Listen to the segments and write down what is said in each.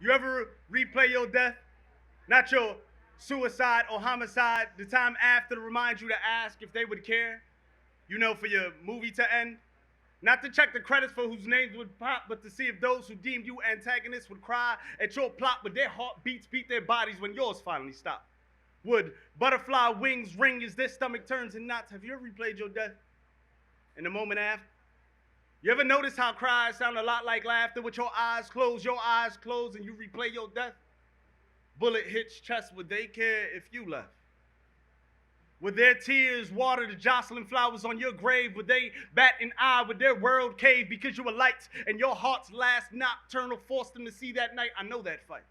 You ever replay your death? Not your suicide or homicide, the time after to remind you to ask if they would care, for your movie to end. Not to check the credits for whose names would pop, but to see if those who deemed you antagonists would cry at your plot, but their heartbeats beat their bodies when yours finally stopped. Would butterfly wings ring as their stomach turns in knots? Have you ever replayed your death in the moment after? You ever notice how cries sound a lot like laughter with your eyes closed, and you replay your death? Bullet hits chest, would they care if you left? Would their tears water the jostling flowers on your grave? Would they bat an eye? Would their world cave because you were lights and your heart's last nocturnal forced them to see that night? I know that fight.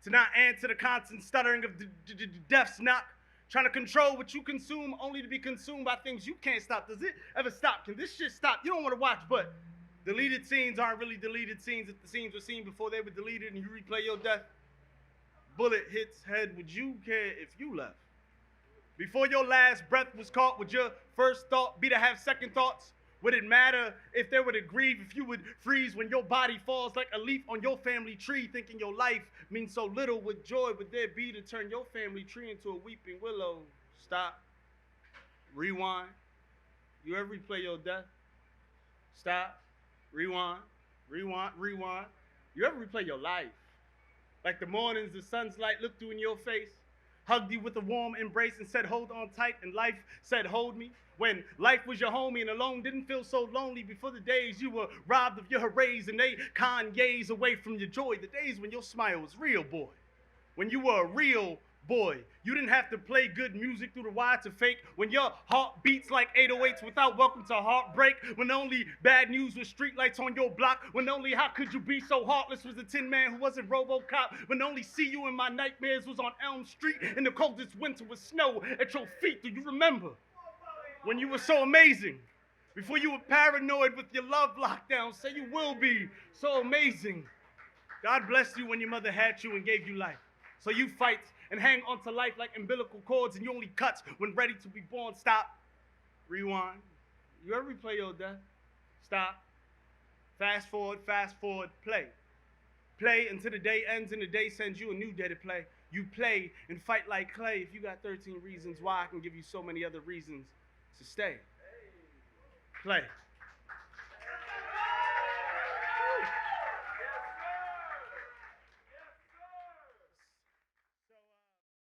To not answer the constant stuttering of death's knock, trying to control what you consume only to be consumed by things you can't stop. Does it ever stop? Can this shit stop? You don't want to watch, but deleted scenes aren't really deleted scenes if the scenes were seen before they were deleted and you replay your death. Bullet hits head, would you care if you left? Before your last breath was caught, would your first thought be to have second thoughts? Would it matter if they were to grieve, if you would freeze when your body falls like a leaf on your family tree, thinking your life means so little? What joy would there be to turn your family tree into a weeping willow? Stop. Rewind. You ever replay your death? Stop. Rewind. Rewind. Rewind. You ever replay your life? Like the mornings, the sun's light looked through in your face, hugged you with a warm embrace and said, hold on tight, and life said, hold me. When life was your homie and alone didn't feel so lonely before the days you were robbed of your hoorays and they Kanye's away from your joy. The days when your smile was real, boy. When you were a real boy. You didn't have to play good music through the wire to fake. When your heart beats like 808s without welcome to heartbreak. When only bad news was streetlights on your block. When only how could you be so heartless was the Tin Man who wasn't RoboCop. When only see you in my nightmares was on Elm Street. In the coldest winter with snow at your feet. Do you remember? When you were so amazing. Before you were paranoid with your love lockdown. Say you will be so amazing. God blessed you when your mother had you and gave you life. So you fight and hang onto life like umbilical cords, and you only cut when ready to be born. Stop. Rewind. You ever replay your death? Stop. Fast forward, play. Play until the day ends and the day sends you a new day to play. You play and fight like clay. If you got 13 reasons why, I can give you so many other reasons to stay. Play.